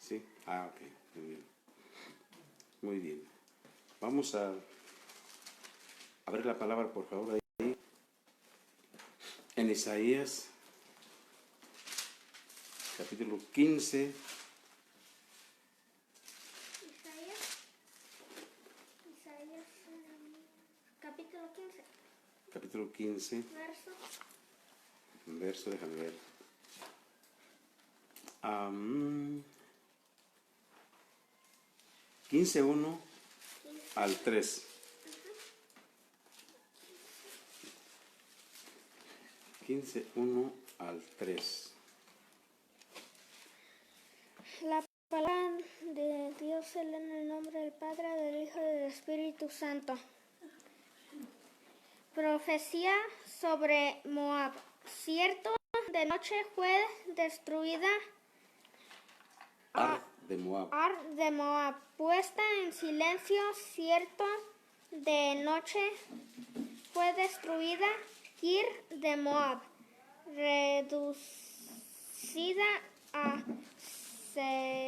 Sí. Ah, ok. Muy bien. Muy bien. Vamos a abrir la palabra, por favor, ahí. En Isaías, capítulo 15. Isaías, capítulo 15. Capítulo 15. Verso, déjame ver. 15:1 al 3. 15:1 al 3. La palabra de Dios se lee en el nombre del Padre, del Hijo y del Espíritu Santo. Profecía sobre Moab. Cierto, de noche fue destruida Ar de Moab. Ar de Moab, puesta en silencio. Cierto, de noche fue destruida Kir de Moab, reducida a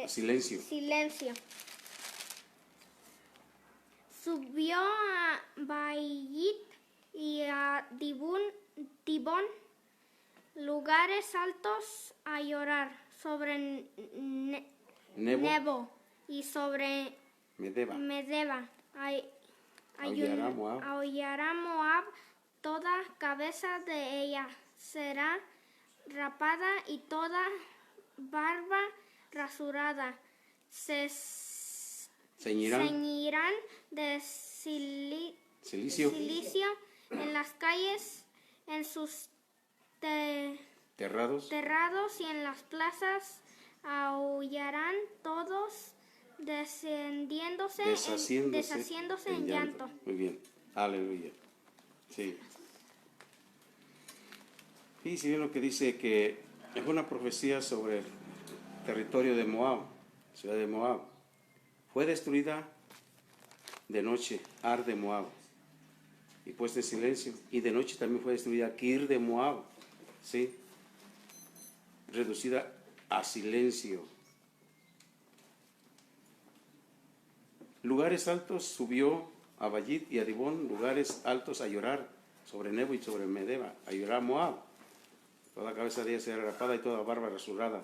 silencio. Subió a Baiit y a Dibón, lugares altos, a llorar sobre Nebo y sobre Medeba. Aullará Moab, toda cabeza de ella será rapada y toda barba rasurada. Se ceñirán de silicio en las calles, en sus terrados y en las plazas. Aullarán todos, deshaciéndose en llanto. Muy bien, aleluya. Sí. Y si bien lo que dice que es una profecía sobre el territorio de Moab, ciudad de Moab, fue destruida de noche, Ar de Moab, y puesta en silencio, y de noche también fue destruida Kir de Moab, sí, reducida a silencio. Lugares altos subió a Baiit y a Dibón, lugares altos a llorar sobre Nebo y sobre Medeba, a llorar Moab. Toda cabeza de ella será rapada y toda barba rasurada.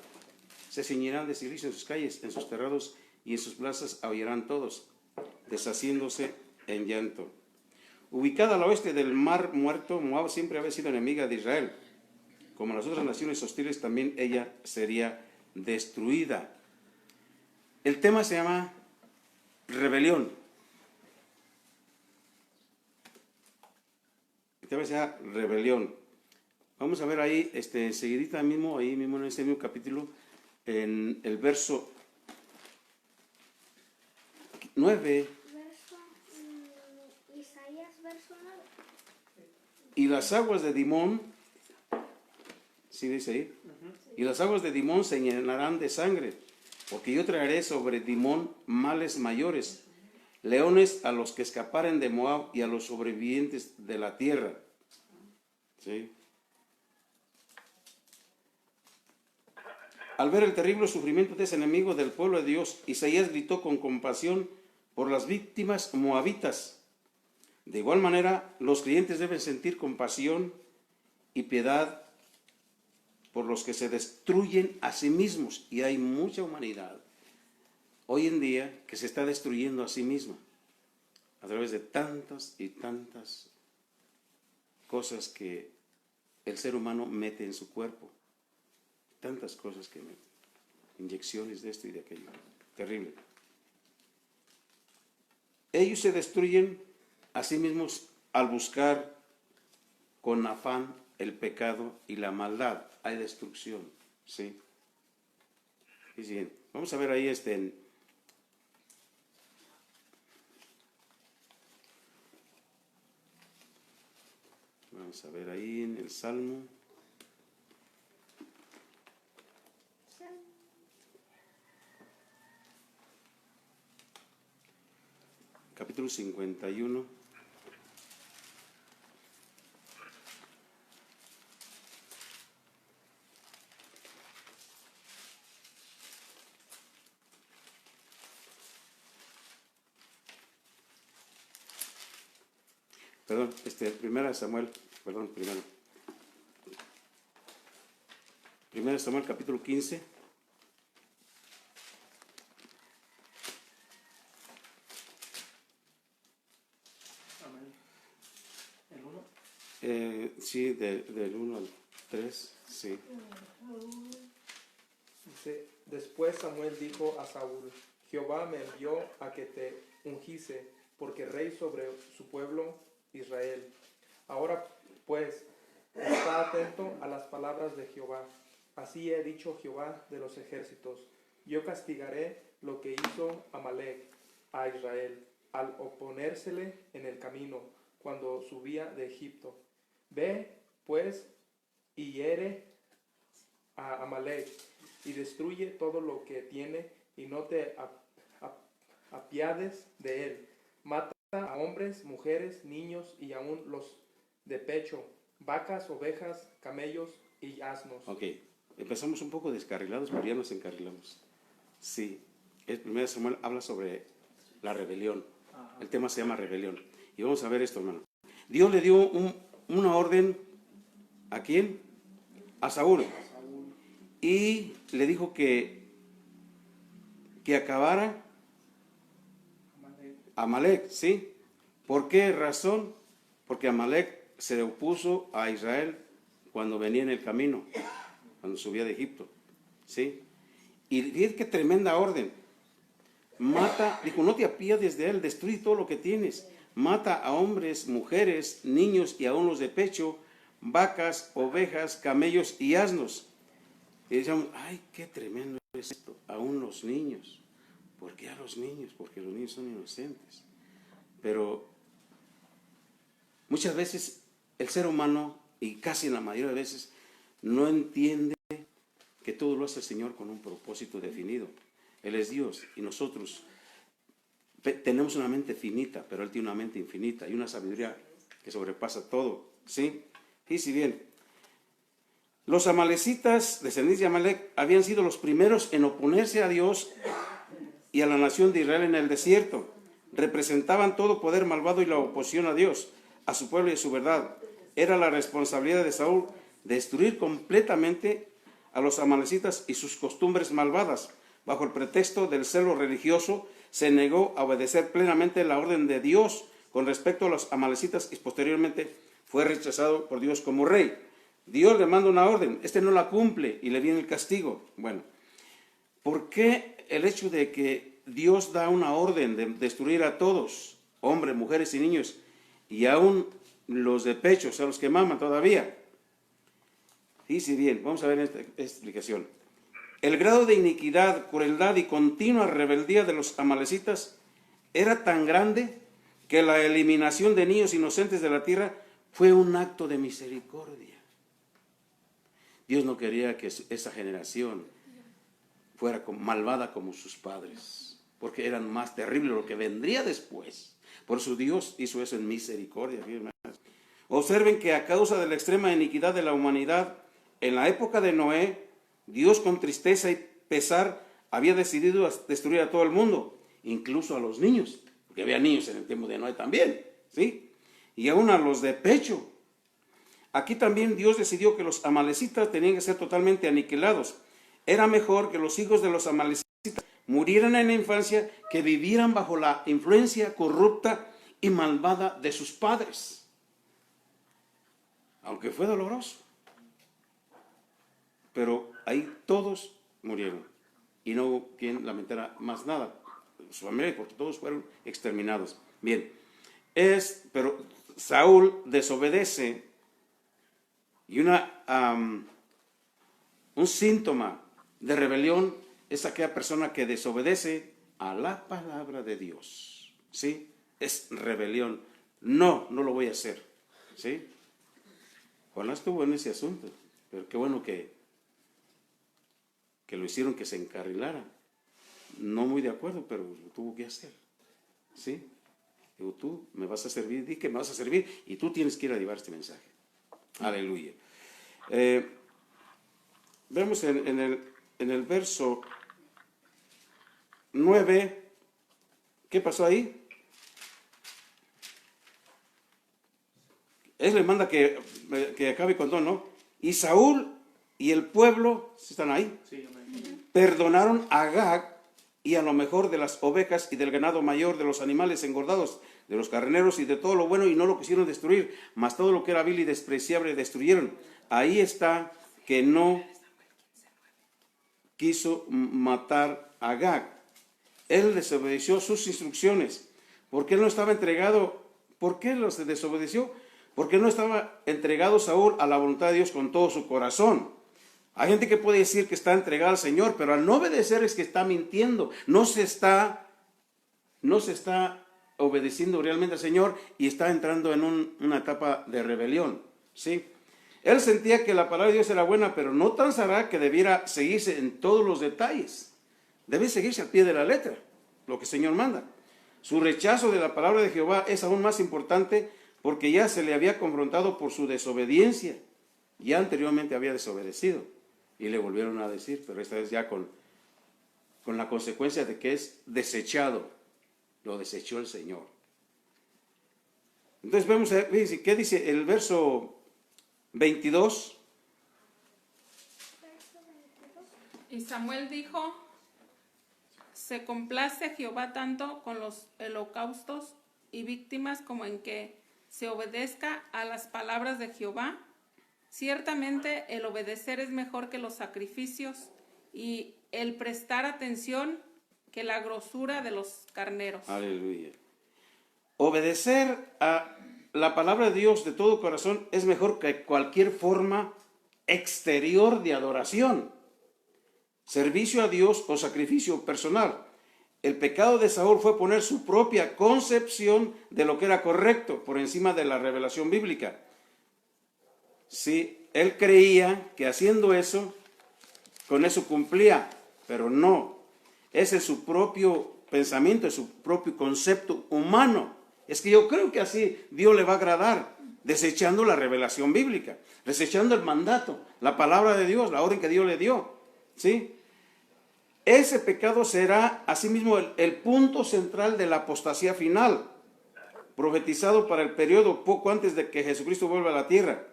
Se ceñirán de silicio en sus calles, en sus terrados y en sus plazas aullarán todos, deshaciéndose en llanto. Ubicada al oeste del Mar Muerto, Moab siempre había sido enemiga de Israel. Como las otras naciones hostiles, también ella sería destruida. El tema se llama rebelión. El tema se llama rebelión. Vamos a ver ahí, enseguidita mismo, ahí mismo en ese mismo capítulo, en el verso 9. Isaías, verso 9. Y las aguas de Dimón, ¿sí dice ahí? Y las aguas de Dimón se llenarán de sangre, porque yo traeré sobre Dimón males mayores, leones a los que escaparen de Moab y a los sobrevivientes de la tierra. ¿Sí? Al ver el terrible sufrimiento de ese enemigo del pueblo de Dios, Isaías gritó con compasión por las víctimas moabitas. De igual manera, los creyentes deben sentir compasión y piedad por los que se destruyen a sí mismos. Y hay mucha humanidad hoy en día que se está destruyendo a sí misma a través de tantas y tantas cosas que el ser humano mete en su cuerpo. Tantas cosas que mete. Inyecciones de esto y de aquello. Terrible. Ellos se destruyen a sí mismos al buscar con afán el pecado y la maldad. Hay destrucción, ¿sí? Y bien, vamos a ver ahí vamos a ver ahí en el Salmo. Capítulo 51. Perdón, primera de Samuel, perdón, primero. Primera de Samuel, capítulo 15. Amén. ¿El 1? Sí, del 1 al 3, sí. Dice, después Samuel dijo a Saúl, Jehová me envió a que te ungiese, porque rey sobre su pueblo Israel. Ahora pues, está atento a las palabras de Jehová. Así he dicho Jehová de los ejércitos, yo castigaré lo que hizo Amalec a Israel, al oponérsele en el camino, cuando subía de Egipto. Ve, pues, y hiere a Amalec, y destruye todo lo que tiene, y no te apiades de él. Mata a hombres, mujeres, niños, y aun los de pecho, vacas, ovejas, camellos y asnos. Ok, empezamos un poco descarrilados, pero ya nos encarrilamos. Sí, el 1 Samuel habla sobre la rebelión. Ajá. El tema se llama rebelión. Y vamos a ver esto, hermano. Dios le dio una orden, ¿a quién? A Saúl. Y le dijo que acabara Amalec, ¿sí? ¿Por qué razón? Porque Amalec se opuso a Israel cuando venía en el camino, cuando subía de Egipto, ¿sí? Y fíjate qué tremenda orden. Mata, dijo, no te apiades de él, destruye todo lo que tienes. Mata a hombres, mujeres, niños y aun los de pecho, vacas, ovejas, camellos y asnos. Y decíamos, ay, qué tremendo es esto, aún los niños. ¿Por qué a los niños? Porque los niños son inocentes. Pero muchas veces el ser humano, y casi la mayoría de veces, no entiende que todo lo hace el Señor con un propósito definido. Él es Dios y nosotros tenemos una mente finita, pero Él tiene una mente infinita y una sabiduría que sobrepasa todo, ¿sí? Fíjense bien, los amalecitas, descendientes de Amalec, habían sido los primeros en oponerse a Dios y a la nación de Israel en el desierto. Representaban todo poder malvado y la oposición a Dios, a su pueblo y a su verdad. Era la responsabilidad de Saúl destruir completamente a los amalecitas y sus costumbres malvadas. Bajo el pretexto del celo religioso, se negó a obedecer plenamente la orden de Dios con respecto a los amalecitas y posteriormente fue rechazado por Dios como rey. Dios le manda una orden, no la cumple y le viene el castigo. Bueno, ¿por qué el hecho de que Dios da una orden de destruir a todos, hombres, mujeres y niños, y aún los de pecho, o sea, los que maman todavía? Dice bien, vamos a ver esta explicación. El grado de iniquidad, crueldad y continua rebeldía de los amalecitas era tan grande que la eliminación de niños inocentes de la tierra fue un acto de misericordia. Dios no quería que esa generación fuera malvada como sus padres, porque eran más terribles lo que vendría después. Por eso Dios hizo eso en misericordia. Observen que a causa de la extrema iniquidad de la humanidad, en la época de Noé, Dios con tristeza y pesar había decidido destruir a todo el mundo, incluso a los niños, porque había niños en el tiempo de Noé también, ¿sí? Y aún a los de pecho. Aquí también Dios decidió que los amalecitas tenían que ser totalmente aniquilados. Era mejor que los hijos de los amalecitas murieran en la infancia que vivieran bajo la influencia corrupta y malvada de sus padres. Aunque fue doloroso. Pero ahí todos murieron. Y no hubo quien lamentara más nada. Su familia, porque todos fueron exterminados. Bien. Pero Saúl desobedece. Y un síntoma de rebelión es aquella persona que desobedece a la palabra de Dios. ¿Sí? Es rebelión. No lo voy a hacer. ¿Sí? Juan estuvo en ese asunto. Pero qué bueno que lo hicieron que se encarrilara. No muy de acuerdo, pero lo tuvo que hacer. ¿Sí? Digo, tú me vas a servir, di que me vas a servir y tú tienes que ir a llevar este mensaje. Aleluya. Vemos en el verso 9, ¿qué pasó ahí? él le manda que acabe con todo, ¿no? Y Saúl y el pueblo, ¿sí están ahí? Sí, amén. Perdonaron a Agag y a lo mejor de las ovejas y del ganado mayor, de los animales engordados, de los carneros y de todo lo bueno, y no lo quisieron destruir, mas todo lo que era vil y despreciable destruyeron. Ahí está que no quiso matar a Agag. Él desobedeció sus instrucciones, porque él no estaba entregado. ¿Por qué los desobedeció? Porque no estaba entregado Saúl a la voluntad de Dios con todo su corazón. Hay gente que puede decir que está entregada al Señor, pero al no obedecer es que está mintiendo. No se está obedeciendo realmente al Señor y está entrando en una etapa de rebelión. ¿Sí? Él sentía que la palabra de Dios era buena, pero no tan sagrada que debiera seguirse en todos los detalles. Debe seguirse al pie de la letra, lo que el Señor manda. Su rechazo de la palabra de Jehová es aún más importante porque ya se le había confrontado por su desobediencia. Ya anteriormente había desobedecido y le volvieron a decir, pero esta vez ya con la consecuencia de que es desechado. Lo desechó el Señor. Entonces vemos, ¿qué dice el verso 22? Y Samuel dijo: se complace Jehová tanto con los holocaustos y víctimas como en que se obedezca a las palabras de Jehová. Ciertamente el obedecer es mejor que los sacrificios y el prestar atención que la grosura de los carneros. Aleluya. Obedecer a la palabra de Dios de todo corazón es mejor que cualquier forma exterior de adoración, servicio a Dios o sacrificio personal. El pecado de Saúl fue poner su propia concepción de lo que era correcto por encima de la revelación bíblica. Sí, él creía que haciendo eso, con eso cumplía, pero no. Ese es su propio pensamiento, es su propio concepto humano. Es que yo creo que así Dios le va a agradar, desechando la revelación bíblica, desechando el mandato, la palabra de Dios, la orden que Dios le dio. ¿Sí? Ese pecado será asimismo el punto central de la apostasía final, profetizado para el periodo poco antes de que Jesucristo vuelva a la tierra.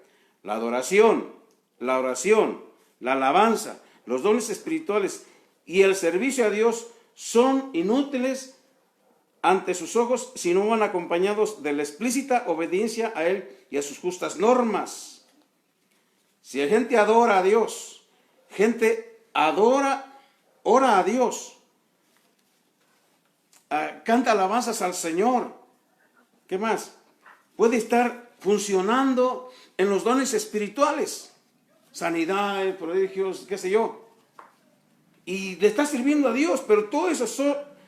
La adoración, la oración, la alabanza, los dones espirituales y el servicio a Dios son inútiles ante sus ojos si no van acompañados de la explícita obediencia a Él y a sus justas normas. Si la gente adora a Dios, ora a Dios, canta alabanzas al Señor, ¿qué más? Puede estar funcionando en los dones espirituales, sanidad, prodigios, qué sé yo, y le está sirviendo a Dios, pero todo eso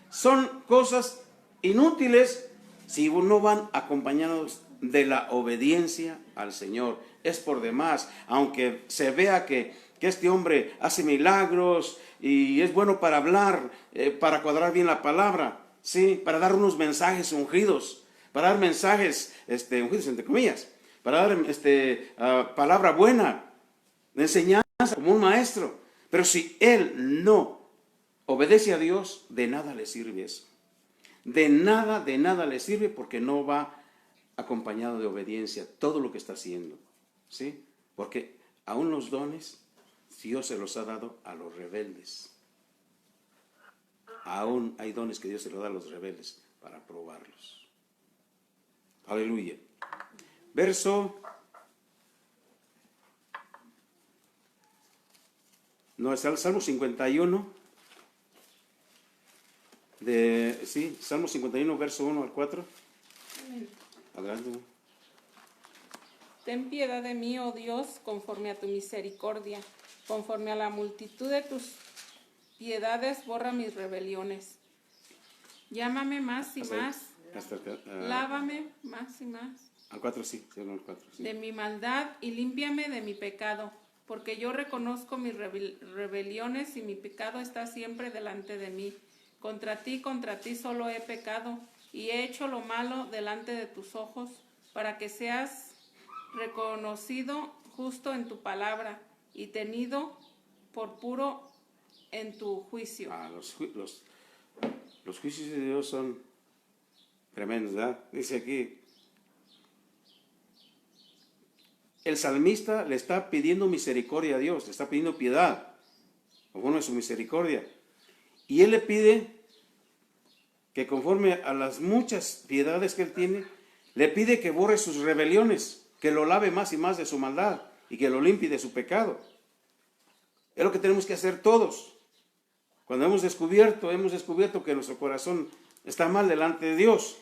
son cosas inútiles si no van acompañados de la obediencia al Señor. Es por demás, aunque se vea que este hombre hace milagros y es bueno para hablar, para cuadrar bien la palabra, ¿sí? Para dar unos mensajes ungidos, para dar mensajes ungidos entre comillas, para dar palabra buena, de enseñanza como un maestro. Pero si él no obedece a Dios, de nada le sirve eso. De nada le sirve porque no va acompañado de obediencia todo lo que está haciendo. ¿Sí? Porque aún los dones Dios se los ha dado a los rebeldes. Aún hay dones que Dios se los da a los rebeldes para probarlos. Aleluya. Verso... No, es el Salmo 51. Salmo 51, verso 1 al 4. Amén. Adelante. Ten piedad de mí, oh Dios, conforme a tu misericordia, conforme a la multitud de tus piedades, borra mis rebeliones. Llámame más y Hasta ahí. más, lávame más y más Al 4 sí, al 4 sí. de mi maldad y límpiame de mi pecado, porque yo reconozco mis rebeliones y mi pecado está siempre delante de mí. Contra ti solo he pecado y he hecho lo malo delante de tus ojos, para que seas reconocido justo en tu palabra y tenido por puro en tu juicio. Los juicios de Dios son tremendos, ¿verdad? Dice aquí, el salmista le está pidiendo misericordia a Dios, le está pidiendo piedad, conforme a su misericordia. Y él le pide que conforme a las muchas piedades que él tiene, le pide que borre sus rebeliones, que lo lave más y más de su maldad y que lo limpie de su pecado. Es lo que tenemos que hacer todos. Cuando hemos descubierto que nuestro corazón está mal delante de Dios.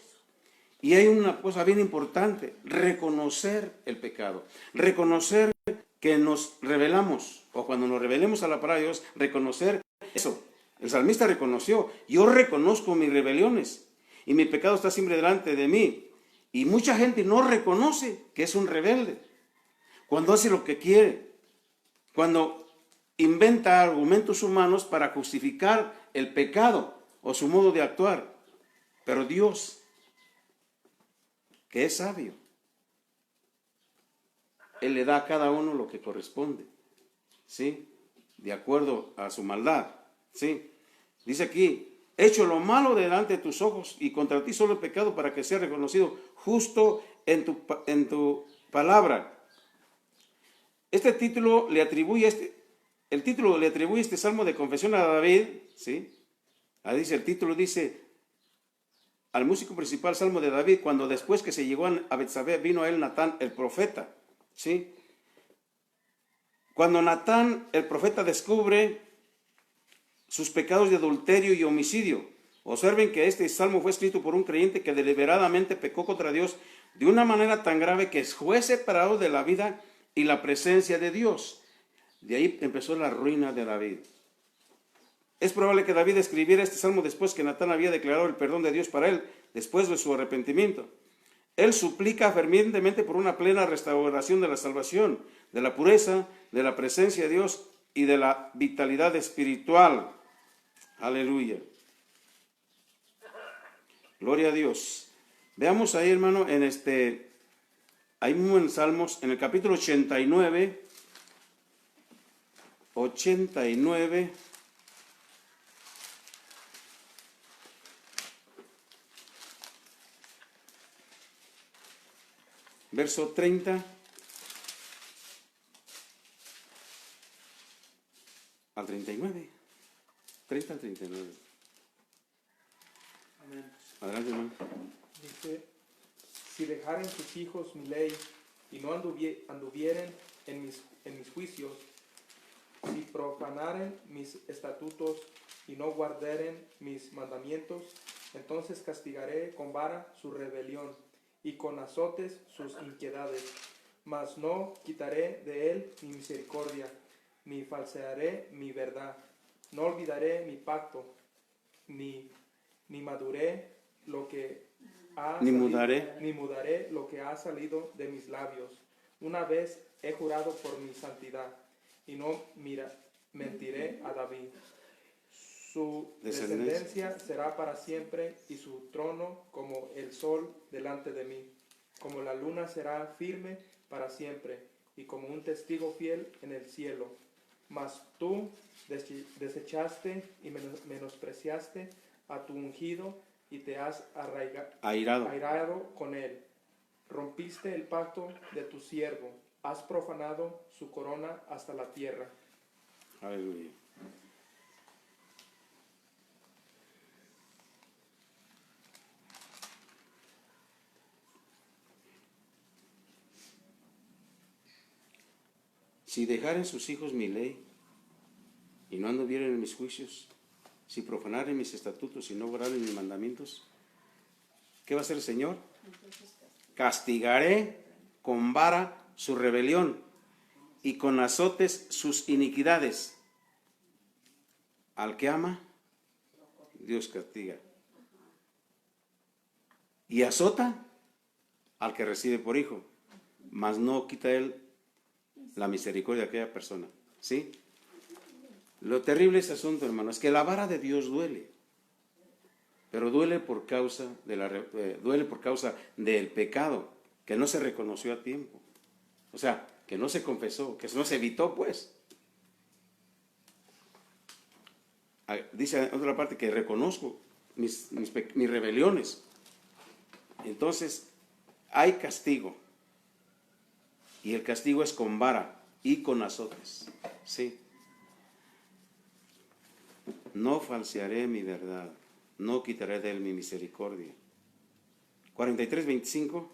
Y hay una cosa bien importante, reconocer el pecado, reconocer que nos rebelamos, o cuando nos rebelemos a la palabra de Dios, reconocer eso. El salmista reconoció, yo reconozco mis rebeliones y mi pecado está siempre delante de mí. Y mucha gente no reconoce que es un rebelde. Cuando hace lo que quiere, cuando inventa argumentos humanos para justificar el pecado o su modo de actuar. Pero Dios, que es sabio, Él le da a cada uno lo que corresponde, ¿sí? De acuerdo a su maldad, ¿sí? Dice aquí, hecho lo malo delante de tus ojos y contra ti solo el pecado para que sea reconocido justo en tu palabra. Este título le atribuye este salmo de confesión a David, ¿sí? Ahí dice, el título dice, al músico principal, salmo de David, cuando después que se llegó a Betsabé, vino a él Natán, el profeta, ¿sí? Cuando Natán, el profeta, descubre sus pecados de adulterio y homicidio. Observen que este salmo fue escrito por un creyente que deliberadamente pecó contra Dios de una manera tan grave que fue separado de la vida y la presencia de Dios. De ahí empezó la ruina de David. Es probable que David escribiera este salmo después que Natán había declarado el perdón de Dios para él, después de su arrepentimiento. Él suplica fervientemente por una plena restauración de la salvación, de la pureza, de la presencia de Dios y de la vitalidad espiritual. Aleluya. Gloria a Dios. Veamos ahí, hermano, ahí mismo en Salmos, en el capítulo 89, verso 30 al 39. 30 al 39. Amén. Adelante, hermano. Dice, si dejaren sus hijos mi ley y no anduvieren en mis juicios, si profanaren mis estatutos y no guardaren mis mandamientos, entonces castigaré con vara su rebelión y con azotes sus iniquidades. Mas no quitaré de él mi misericordia, ni falsearé mi verdad. No olvidaré mi pacto, ni mudaré lo que ha salido de mis labios. Una vez he jurado por mi santidad, y no mentiré a David. Su descendencia será para siempre, y su trono como el sol delante de mí. Como la luna será firme para siempre, y como un testigo fiel en el cielo. Mas tú desechaste y menospreciaste a tu ungido, y te has airado con él. Rompiste el pacto de tu siervo, has profanado su corona hasta la tierra. Aleluya. Si dejaren sus hijos mi ley y no anduvieren en mis juicios, si profanaren mis estatutos y no guardaren mis mandamientos, ¿qué va a hacer el Señor? Castigaré con vara su rebelión y con azotes sus iniquidades. Al que ama, Dios castiga. Y azota al que recibe por hijo, mas no quita él la misericordia de aquella persona. ¿Sí? Lo terrible de ese asunto, hermano, es que la vara de Dios duele. Pero duele por causa del pecado, que no se reconoció a tiempo. O sea, que no se confesó, que no se evitó, pues. Dice en otra parte que reconozco mis rebeliones. Entonces, hay castigo. y el castigo es con vara y con azotes. Sí. No falsearé mi verdad, no quitaré de él mi misericordia. 43:25.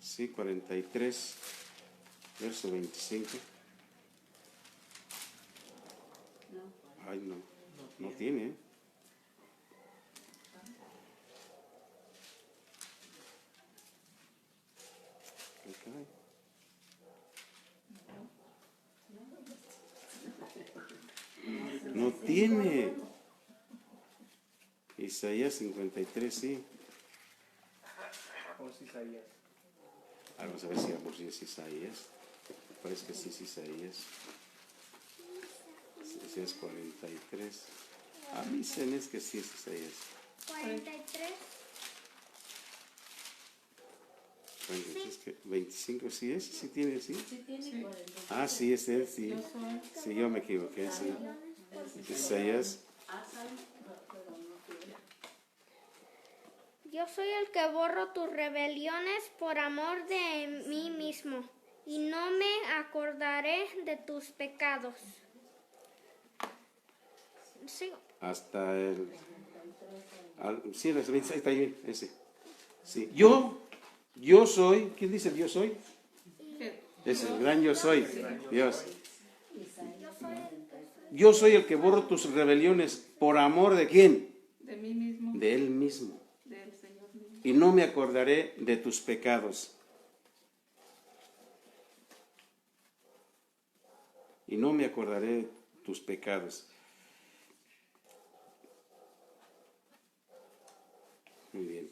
Sí, 43, verso 25. Ay, no tiene. ¿Qué cae? No tiene. Isaías 53, sí. O si Isaías. Vamos a ver si por si es Isaías. Parece que sí es Isaías. Isaías 43. A mí se me es que sí es Isaías. 43. 43, que 25, sí es, sí tiene, sí. Sí tiene 40. Ah, sí, es él, sí. Yo soy. Sí, yo me equivoqué, sí. Isaías. Yo soy el que borro tus rebeliones por amor de mí mismo, y no me acordaré de tus pecados. Sigo. Hasta el... sí, ahí está bien, ese. Sí. Yo soy, ¿quién dice el yo soy? Es el gran yo soy, Dios. Yo soy el que borro tus rebeliones por amor de quién? De mí mismo, De él mismo. del Señor mismo. Y no me acordaré de tus pecados. Y no me acordaré de tus pecados. Muy bien.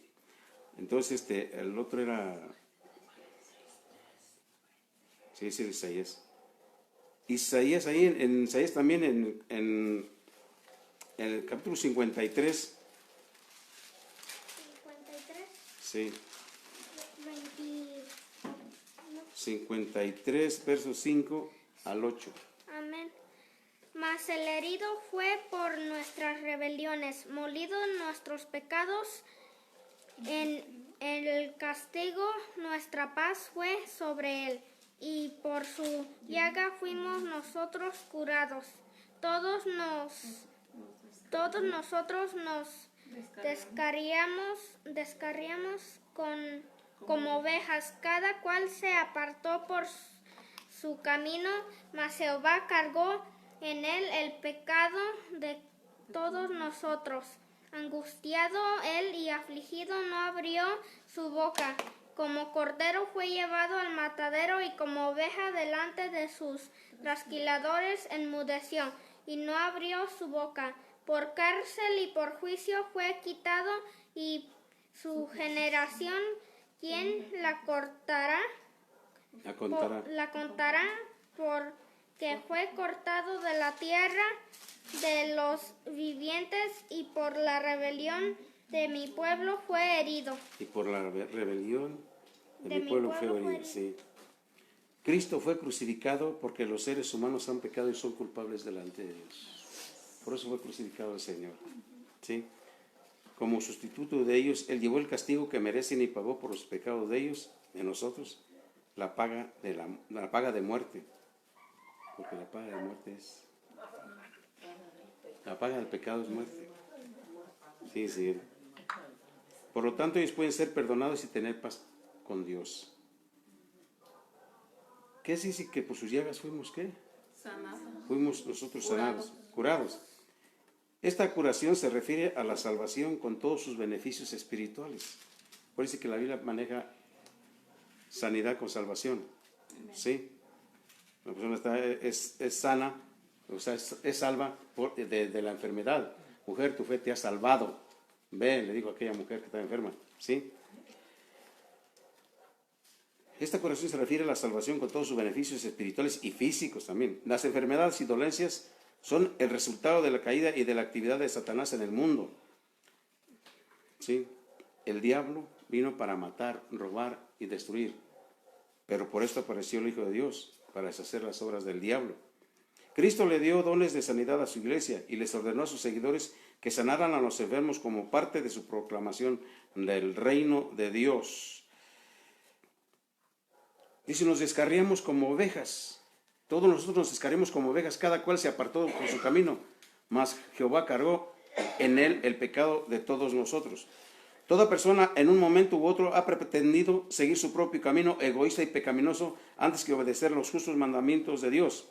Entonces, el otro era... Sí, es Isaías. Isaías, ahí en Isaías también, en el capítulo 53. 53. Sí, 20. 53, versos 5 al 8. Amén. Mas el herido fue por nuestras rebeliones, molido nuestros pecados. En el castigo nuestra paz fue sobre él, y por su llaga fuimos nosotros curados. Todos nosotros nos descarriamos como ovejas, cada cual se apartó por su camino, mas Jehová cargó en él el pecado de todos nosotros. Angustiado él y afligido no abrió su boca. Como cordero fue llevado al matadero, y como oveja delante de sus trasquiladores enmudeció, y no abrió su boca. Por cárcel y por juicio fue quitado, y su generación, ¿quién la cortará? La contará, porque fue cortado de la tierra de los vivientes, y por la rebelión de mi pueblo fue herido. Y por la rebelión de mi pueblo fue herido. Sí. Cristo fue crucificado porque los seres humanos han pecado y son culpables delante de Dios. Por eso fue crucificado el Señor. ¿Sí? Como sustituto de ellos, Él llevó el castigo que merecen y pagó por los pecados de ellos, de nosotros, la paga de muerte. Porque la paga de muerte es... La paga del pecado es muerte. Sí, sí. Por lo tanto, ellos pueden ser perdonados y tener paz con Dios. ¿Qué dice que por sus llagas fuimos qué? Sanado. Fuimos nosotros sanados, curados. Esta curación se refiere a la salvación con todos sus beneficios espirituales. Por eso que la Biblia maneja sanidad con salvación. ¿Sí? La persona es sana, o sea, es salva de la enfermedad. Mujer, tu fe te ha salvado. Ve, le dijo a aquella mujer que estaba enferma. ¿Sí? Esta curación se refiere a la salvación con todos sus beneficios espirituales y físicos también. Las enfermedades y dolencias son el resultado de la caída y de la actividad de Satanás en el mundo. ¿Sí? El diablo vino para matar, robar y destruir. Pero por esto apareció el Hijo de Dios, para deshacer las obras del diablo. Cristo le dio dones de sanidad a su iglesia y les ordenó a sus seguidores que sanaran a los enfermos como parte de su proclamación del reino de Dios. Dice, nos descarriamos como ovejas. Todos nosotros nos descarriamos como ovejas, cada cual se apartó por su camino, mas Jehová cargó en él el pecado de todos nosotros. Toda persona en un momento u otro ha pretendido seguir su propio camino egoísta y pecaminoso antes que obedecer los justos mandamientos de Dios.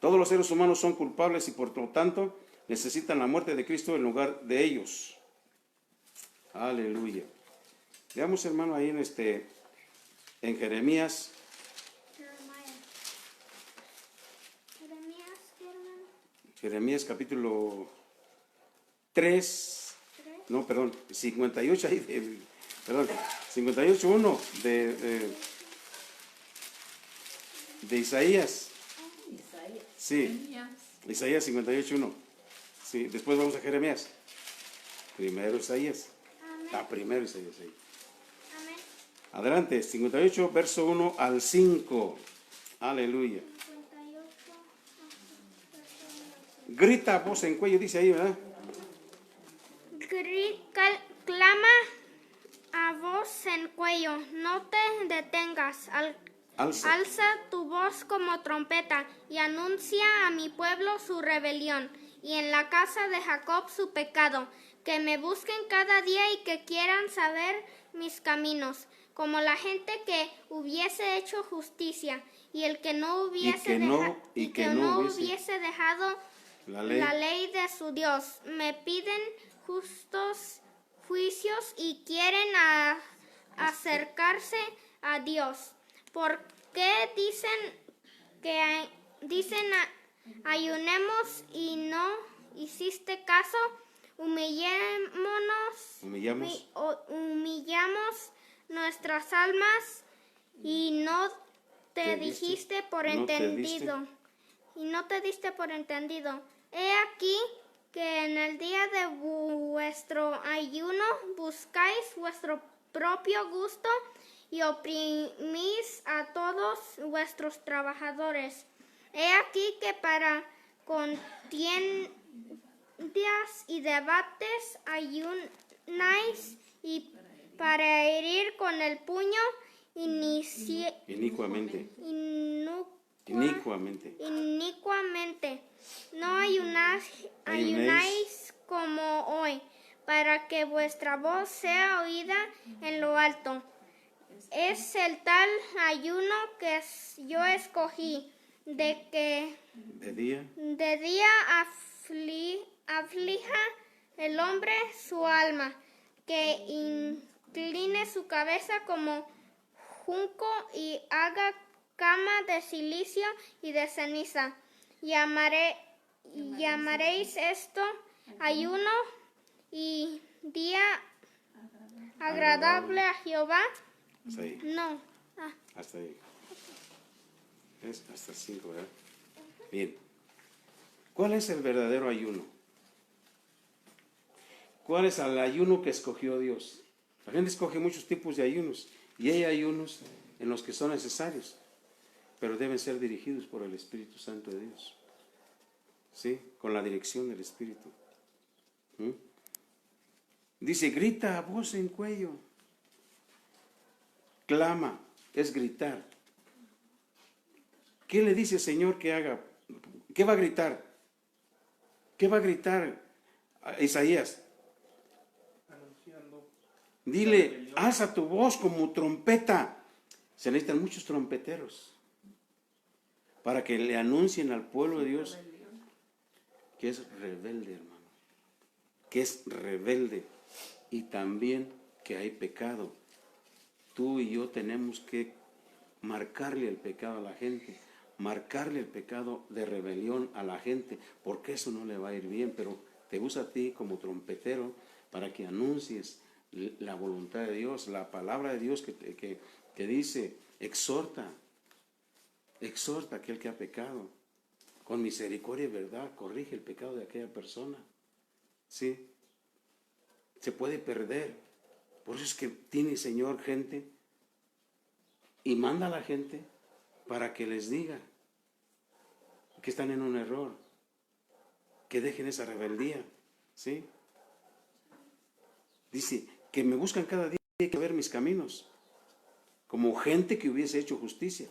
Todos los seres humanos son culpables y por lo tanto necesitan la muerte de Cristo en lugar de ellos. Aleluya. Veamos, hermano, ahí en Jeremías. Jeremías capítulo 3. No, perdón, 58 ahí, perdón, 58:1 de Isaías. Sí, Isaías 58:1. Sí, después vamos a Jeremías. Primero Isaías. Primero Isaías. Sí. Amén. Adelante, 58, verso 1 al 5. Aleluya. 58. Grita voz en cuello, dice ahí, ¿verdad? Clama a voz en cuello, no te detengas. Alza tu voz como trompeta y anuncia a mi pueblo su rebelión y en la casa de Jacob su pecado. Que me busquen cada día y que quieran saber mis caminos, como la gente que hubiese hecho justicia y el que no hubiese dejado la ley de su Dios. Me piden justos juicios y quieren acercarse a Dios. ¿Por qué dicen ayunemos y no hiciste caso? Humillamos nuestras almas y no te diste por entendido. He aquí que en el día de vuestro ayuno buscáis vuestro propio gusto y oprimís a todos vuestros trabajadores. He aquí que para contiendas y debates ayunáis y para herir con el puño inicuamente. No ayunáis como hoy, para que vuestra voz sea oída en lo alto. Es el tal ayuno que yo escogí, de que de día aflija el hombre su alma, que incline su cabeza como junco y haga cama de silicio y de ceniza. Llamaréis esto ayuno y día agradable a Jehová. Hasta ahí. No. Hasta ahí. Es hasta el 5, ¿verdad? Bien. ¿Cuál es el verdadero ayuno? ¿Cuál es el ayuno que escogió Dios? La gente escoge muchos tipos de ayunos y hay ayunos en los que son necesarios, pero deben ser dirigidos por el Espíritu Santo de Dios. ¿Sí? Con la dirección del Espíritu. Dice, grita a voz en cuello. Clama, es gritar. ¿Qué le dice el Señor que haga? ¿Qué va a gritar? ¿Qué va a gritar a Isaías? Dile, alza tu voz como trompeta. Se necesitan muchos trompeteros para que le anuncien al pueblo de Dios que es rebelde, hermano. Que es rebelde y también que hay pecado. Tú y yo tenemos que marcarle el pecado a la gente, marcarle el pecado de rebelión a la gente, porque eso no le va a ir bien, pero te usa a ti como trompetero para que anuncies la voluntad de Dios, la palabra de Dios que dice, exhorta a aquel que ha pecado, con misericordia y verdad, corrige el pecado de aquella persona. ¿Sí? Se puede perder. Por eso es que tiene, Señor, gente y manda a la gente para que les diga que están en un error, que dejen esa rebeldía, ¿sí? Dice, que me buscan cada día y hay que ver mis caminos, como gente que hubiese hecho justicia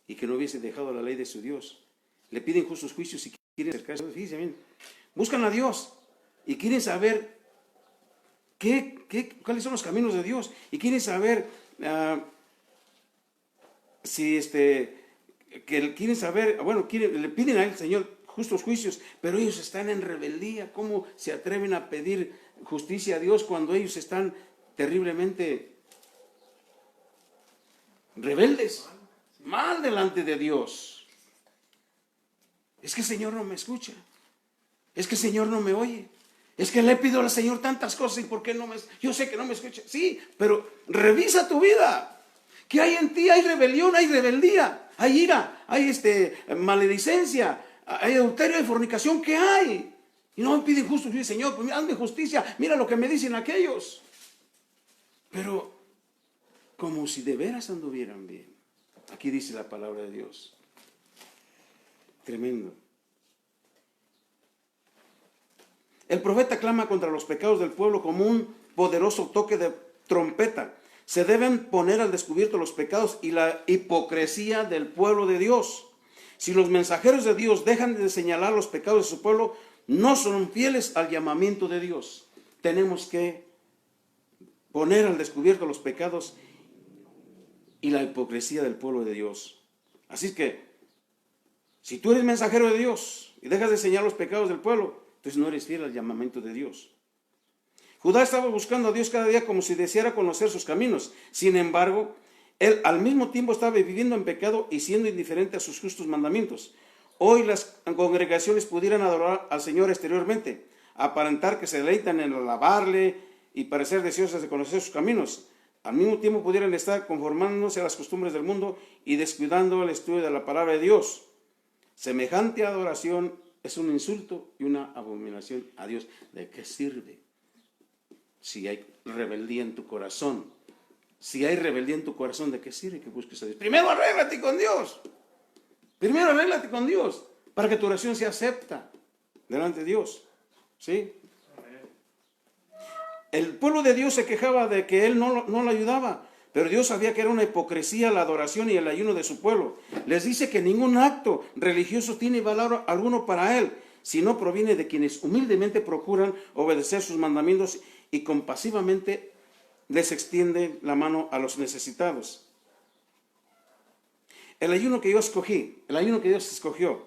y que no hubiese dejado la ley de su Dios. Le piden justos juicios y quieren acercarse a Dios. Fíjense bien, buscan a Dios y quieren saber cuáles son los caminos de Dios y quieren saber si quieren saber, bueno, le piden al Señor justos juicios, pero ellos están en rebeldía. ¿Cómo se atreven a pedir justicia a Dios cuando ellos están terriblemente rebeldes, mal delante de Dios? Es que el Señor no me escucha, es que el Señor no me oye, es que le pido al Señor tantas cosas y ¿por qué no me? Yo sé que no me escucha. Sí, pero revisa tu vida. ¿Qué hay en ti? Hay rebelión, hay rebeldía, hay ira, hay maledicencia, hay adulterio, hay fornicación. ¿Qué hay? Y no me piden justo, dice Señor, pues hazme justicia, mira lo que me dicen aquellos. Pero como si de veras anduvieran bien. Aquí dice la palabra de Dios. Tremendo. El profeta clama contra los pecados del pueblo como un poderoso toque de trompeta. Se deben poner al descubierto los pecados y la hipocresía del pueblo de Dios. Si los mensajeros de Dios dejan de señalar los pecados de su pueblo, no son fieles al llamamiento de Dios. Tenemos que poner al descubierto los pecados y la hipocresía del pueblo de Dios. Así que, si tú eres mensajero de Dios y dejas de señalar los pecados del pueblo, entonces no eres fiel al llamamiento de Dios. Judá estaba buscando a Dios cada día como si deseara conocer sus caminos. Sin embargo, él al mismo tiempo estaba viviendo en pecado y siendo indiferente a sus justos mandamientos. Hoy las congregaciones pudieran adorar al Señor exteriormente, aparentar que se deleitan en alabarle y parecer deseosas de conocer sus caminos. Al mismo tiempo pudieran estar conformándose a las costumbres del mundo y descuidando el estudio de la palabra de Dios. Semejante adoración es un insulto y una abominación a Dios. ¿De qué sirve? Si hay rebeldía en tu corazón. Si hay rebeldía en tu corazón, ¿de qué sirve que busques a Dios? Primero arréglate con Dios. Primero arréglate con Dios para que tu oración sea acepta delante de Dios. ¿Sí? El pueblo de Dios se quejaba de que él no lo ayudaba, pero Dios sabía que era una hipocresía la adoración y el ayuno de su pueblo. Les dice que ningún acto religioso tiene valor alguno para él, si no proviene de quienes humildemente procuran obedecer sus mandamientos y compasivamente les extiende la mano a los necesitados. El ayuno que yo escogí, el ayuno que Dios escogió,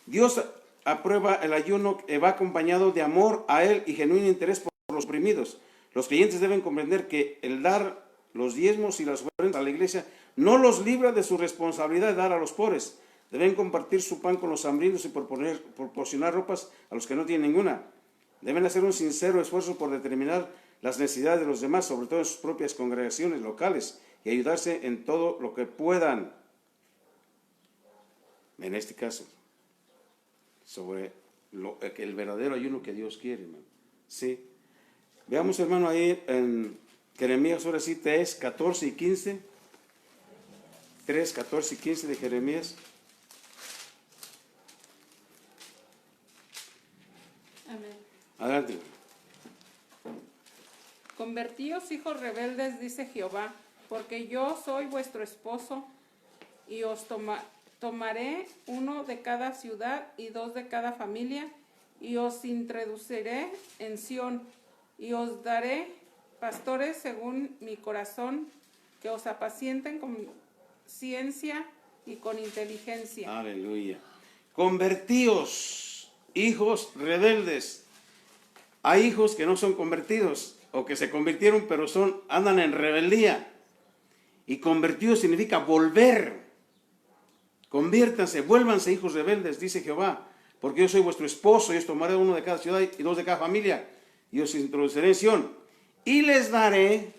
Dios aprueba el ayuno que va acompañado de amor a Él y genuino interés por los oprimidos. Los creyentes deben comprender que el dar los diezmos y las ofrendas a la iglesia no los libra de su responsabilidad de dar a los pobres. Deben compartir su pan con los hambrientos y proporcionar ropas a los que no tienen ninguna. Deben hacer un sincero esfuerzo por determinar las necesidades de los demás, sobre todo en sus propias congregaciones locales, y ayudarse en todo lo que puedan. En este caso, sobre el verdadero ayuno que Dios quiere, hermano. Sí. Veamos, hermano, ahí en Jeremías, ahora sí, 3, 14 y 15. 3, 14 y 15 de Jeremías. Amén. Adelante. Convertíos, hijos rebeldes, dice Jehová, porque yo soy vuestro esposo, y os tomaré uno de cada ciudad y dos de cada familia, y os introduciré en Sión, y os daré pastores según mi corazón, que os apacienten con ciencia y con inteligencia. Aleluya. Convertíos, hijos rebeldes. Hay hijos que no son convertidos, o que se convirtieron, pero andan en rebeldía. Y convertidos significa volver. Conviértanse, vuélvanse hijos rebeldes, dice Jehová, porque yo soy vuestro esposo, y os tomaré uno de cada ciudad y dos de cada familia, y os introduciré en Sión, y les daré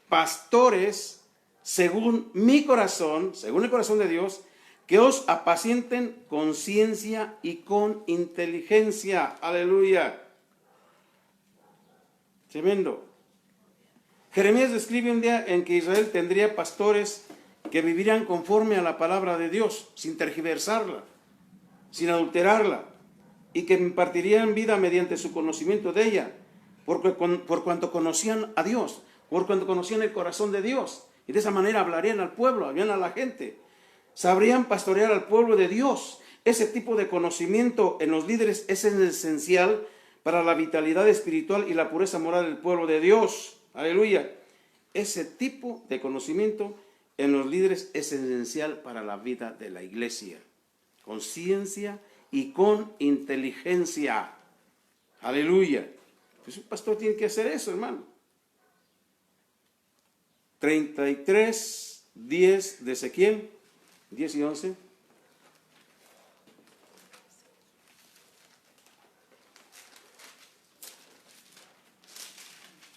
pastores según mi corazón, según el corazón de Dios, que os apacienten con ciencia y con inteligencia. Aleluya. Tremendo. Jeremías describe un día en que Israel tendría pastores que vivirían conforme a la palabra de Dios, sin tergiversarla, sin adulterarla, y que impartirían vida mediante su conocimiento de ella, por cuanto conocían a Dios, por cuanto conocían el corazón de Dios, y de esa manera hablarían al pueblo, hablarían a la gente, sabrían pastorear al pueblo de Dios. Ese tipo de conocimiento en los líderes es esencial para la vitalidad espiritual y la pureza moral del pueblo de Dios. Aleluya. Ese tipo de conocimiento en los líderes es esencial para la vida de la iglesia, con ciencia y con inteligencia. Aleluya. Pues un pastor tiene que hacer eso, hermano. 33, 10 de Ezequiel, 10 y 11.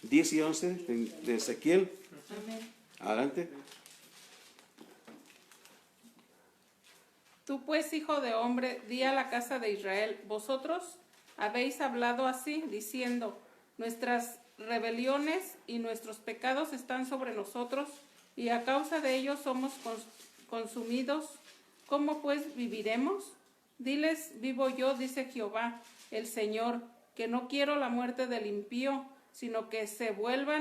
Diez y 11 de Ezequiel. Amén. Adelante. Tú pues, hijo de hombre, di a la casa de Israel, vosotros habéis hablado así, diciendo, nuestras rebeliones y nuestros pecados están sobre nosotros, y a causa de ellos somos consumidos. ¿Cómo pues viviremos? Diles, vivo yo, dice Jehová, el Señor, que no quiero la muerte del impío, sino que se vuelva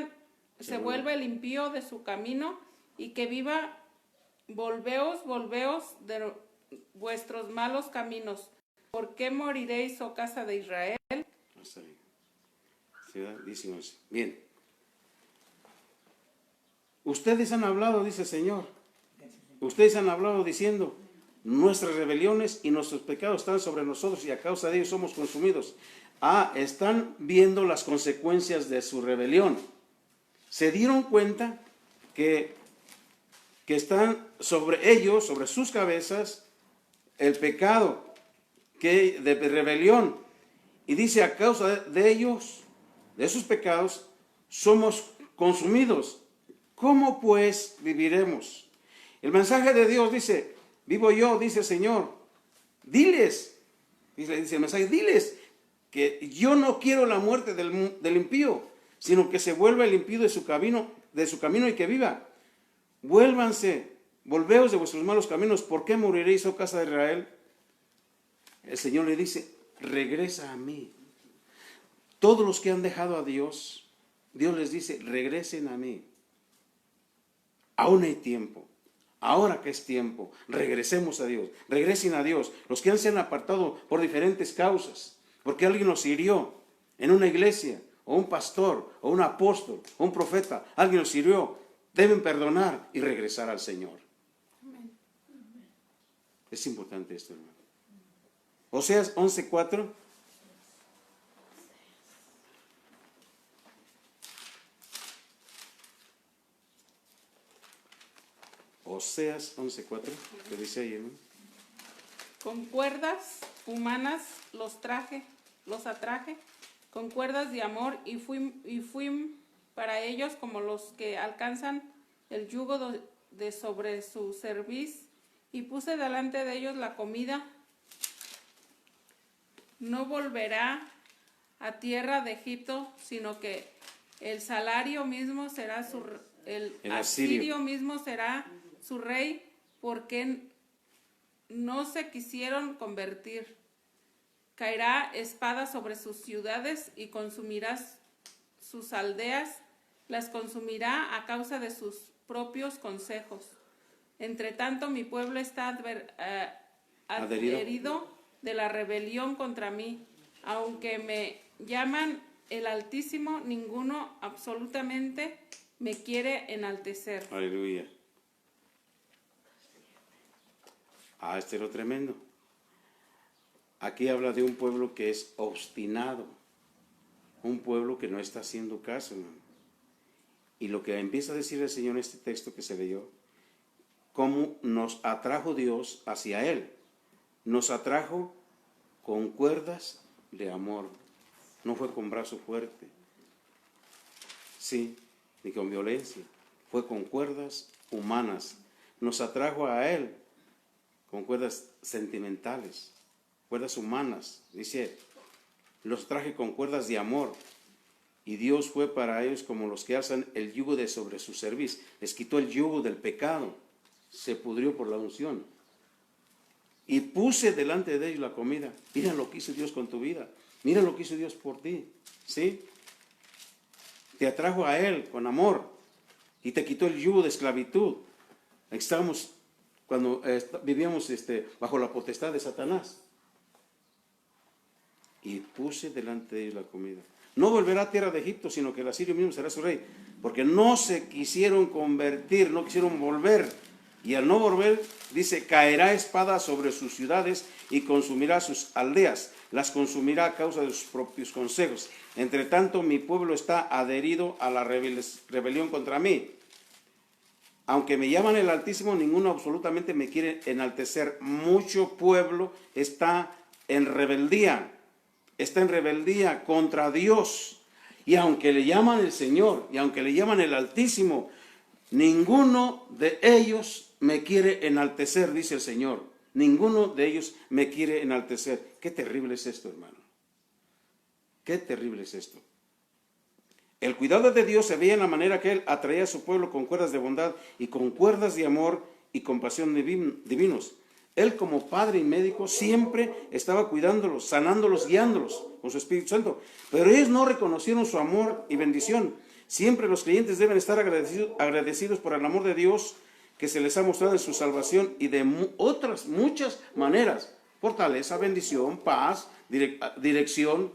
el impío de su camino, y que viva. Volveos de vuestros malos caminos. ¿Por qué moriréis, oh casa de Israel? Hasta ahí. Ciudad, 19. Bien. Ustedes han hablado, dice el Señor. Ustedes han hablado diciendo, nuestras rebeliones y nuestros pecados están sobre nosotros y a causa de ellos somos consumidos. Están viendo las consecuencias de su rebelión. Se dieron cuenta que están sobre ellos, sobre sus cabezas, el pecado de rebelión. Y dice, a causa de ellos, de sus pecados, somos consumidos. ¿Cómo pues viviremos? El mensaje de Dios dice, vivo yo, dice el Señor. Diles, dice el mensaje, diles que yo no quiero la muerte del impío, sino que se vuelva el impío de su camino y que viva. Volveos de vuestros malos caminos. ¿Por qué moriréis, oh casa de Israel? El Señor le dice, regresa a mí. Todos los que han dejado a Dios, Dios les dice, regresen a mí. Aún hay tiempo. Ahora que es tiempo, regresemos a Dios. Regresen a Dios. Los que se han apartado por diferentes causas, porque alguien los hirió en una iglesia, o un pastor, o un apóstol, o un profeta, alguien los hirió, deben perdonar y regresar al Señor. Amén. Es importante esto, hermano. Oseas 11:4. Oseas 11:4. ¿Qué dice ahí, hermano? Con cuerdas humanas los atraje, con cuerdas de amor, y fui para ellos como los que alcanzan el yugo de sobre su cerviz, y puse delante de ellos la comida. No volverá a tierra de Egipto, sino que el salario mismo será el asirio mismo será su rey, porque no se quisieron convertir. Caerá espada sobre sus ciudades y consumirá sus aldeas, las consumirá a causa de sus propios consejos. Entre tanto, mi pueblo está adherido de la rebelión contra mí. Aunque me llaman el Altísimo, ninguno absolutamente me quiere enaltecer. Aleluya. Este es lo tremendo. Aquí habla de un pueblo que es obstinado, un pueblo que no está haciendo caso, hermano. Y lo que empieza a decir el Señor en este texto que se leyó, cómo nos atrajo Dios hacia Él. Nos atrajo con cuerdas de amor, no fue con brazo fuerte, sí, ni con violencia, fue con cuerdas humanas. Nos atrajo a Él con cuerdas sentimentales, cuerdas humanas, dice, los traje con cuerdas de amor, y Dios fue para ellos como los que alzan el yugo de sobre su cerviz, les quitó el yugo del pecado, se pudrió por la unción. Y puse delante de ellos la comida. Mira lo que hizo Dios con tu vida. Mira lo que hizo Dios por ti. ¿Sí? Te atrajo a Él con amor y te quitó el yugo de esclavitud. Estábamos cuando vivíamos bajo la potestad de Satanás. Y puse delante de ellos la comida. No volverá a tierra de Egipto, sino que el asirio mismo será su rey. Porque no se quisieron convertir, no quisieron volver. Y al no volver, dice, caerá espada sobre sus ciudades y consumirá sus aldeas. Las consumirá a causa de sus propios consejos. Entre tanto, mi pueblo está adherido a la rebelión contra mí. Aunque me llaman el Altísimo, ninguno absolutamente me quiere enaltecer. Mucho pueblo está en rebeldía. Está en rebeldía contra Dios. Y aunque le llaman el Señor, y aunque le llaman el Altísimo, ninguno de ellos me quiere enaltecer, dice el Señor. Ninguno de ellos me quiere enaltecer. Qué terrible es esto, hermano. Qué terrible es esto. El cuidado de Dios se veía en la manera que Él atraía a su pueblo con cuerdas de bondad y con cuerdas de amor y compasión divinos. Él, como padre y médico, siempre estaba cuidándolos, sanándolos, guiándolos con su Espíritu Santo. Pero ellos no reconocieron su amor y bendición. Siempre los creyentes deben estar agradecidos por el amor de Dios que se les ha mostrado en su salvación y de otras muchas maneras. Fortaleza, bendición, paz, dirección.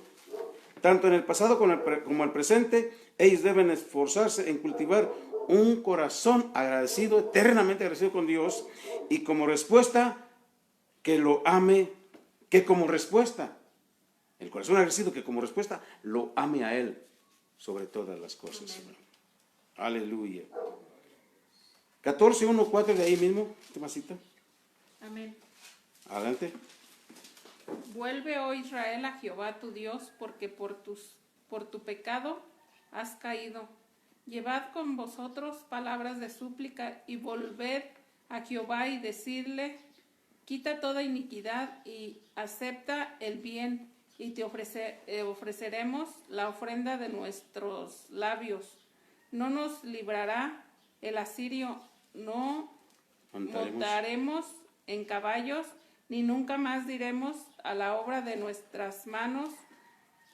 Tanto en el pasado como el presente, ellos deben esforzarse en cultivar un corazón agradecido, eternamente agradecido con Dios, y como respuesta, que lo ame, que como respuesta, el corazón agradecido que como respuesta, lo ame a Él sobre todas las cosas. Aleluya. 14:1-4 de ahí mismo, Tomasita. Amén. Adelante. Vuelve, oh Israel, a Jehová tu Dios, porque por tu pecado has caído. Llevad con vosotros palabras de súplica y volved a Jehová y decidle, quita toda iniquidad y acepta el bien, y te ofreceremos la ofrenda de nuestros labios. No nos librará el asirio, no montaremos en caballos, ni nunca más diremos a la obra de nuestras manos,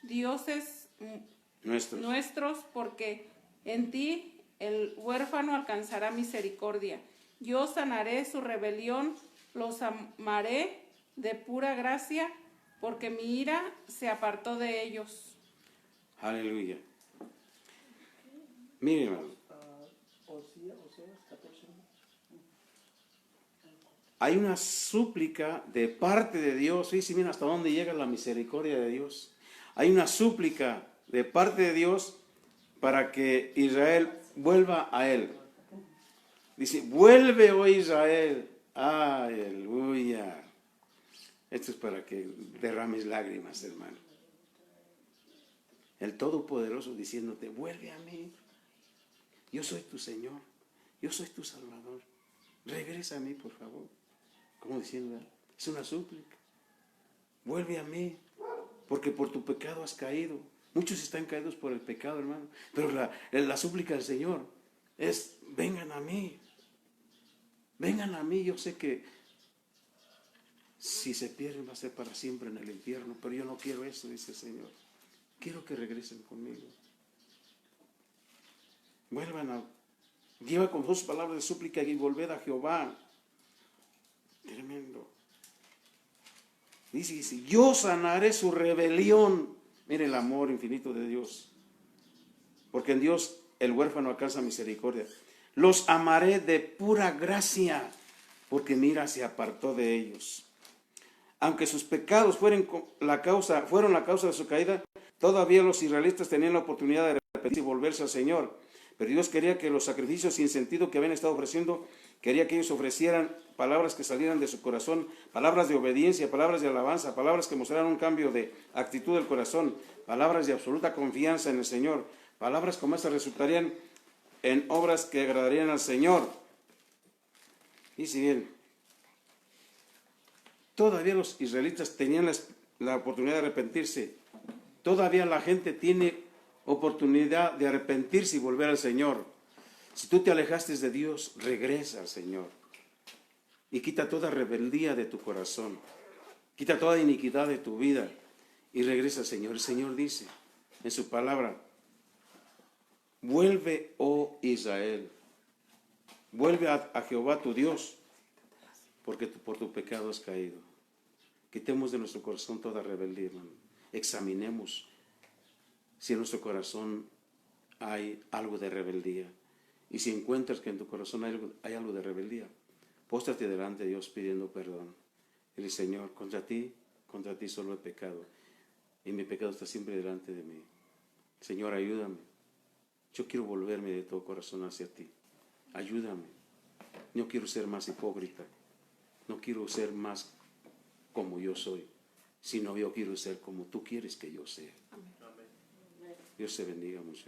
dioses nuestros, porque en ti el huérfano alcanzará misericordia. Yo sanaré su rebelión, los amaré de pura gracia, porque mi ira se apartó de ellos. Aleluya. Mire, hermano. Hay una súplica de parte de Dios. Sí, miren hasta dónde llega la misericordia de Dios. Hay una súplica de parte de Dios para que Israel vuelva a Él. Dice, vuelve, oh Israel. Aleluya. Esto es para que derrames lágrimas, hermano. El Todopoderoso diciéndote, vuelve a mí. Yo soy tu Señor. Yo soy tu Salvador. Regresa a mí, por favor. Como diciendo, es una súplica. Vuelve a mí, porque por tu pecado has caído. Muchos están caídos por el pecado, hermano. Pero la súplica del Señor es, vengan a mí. Vengan a mí. Yo sé que si se pierden va a ser para siempre en el infierno, pero yo no quiero eso, dice el Señor. Quiero que regresen conmigo. Lleva con sus palabras de súplica y volved a Jehová. Tremendo. Dice, yo sanaré su rebelión. Mire el amor infinito de Dios. Porque en Dios el huérfano alcanza misericordia. Los amaré de pura gracia, porque mira, se apartó de ellos. Aunque sus pecados fueron la causa de su caída, todavía los israelitas tenían la oportunidad de arrepentirse y volverse al Señor. Pero Dios quería que los sacrificios sin sentido que habían estado ofreciendo, quería que ellos ofrecieran palabras que salieran de su corazón, palabras de obediencia, palabras de alabanza, palabras que mostraran un cambio de actitud del corazón, palabras de absoluta confianza en el Señor. Palabras como estas resultarían en obras que agradarían al Señor. Y si bien todavía los israelitas tenían la oportunidad de arrepentirse, todavía la gente tiene oportunidad de arrepentirse y volver al Señor. Si tú te alejaste de Dios, regresa al Señor. y quita toda rebeldía de tu corazón. Quita toda iniquidad de tu vida y regresa, Señor. El Señor dice en su palabra, vuelve, oh Israel, vuelve a Jehová tu Dios, porque por tu pecado has caído. Quitemos de nuestro corazón toda rebeldía, hermano. Examinemos si en nuestro corazón hay algo de rebeldía. Y si encuentras que en tu corazón hay algo de rebeldía, póstrate delante de Dios pidiendo perdón. Dile, Señor, contra ti solo he pecado, y mi pecado está siempre delante de mí. Señor, ayúdame. Yo quiero volverme de todo corazón hacia ti. Ayúdame. No quiero ser más hipócrita. No quiero ser más como yo soy, sino yo quiero ser como tú quieres que yo sea. Dios te bendiga mucho.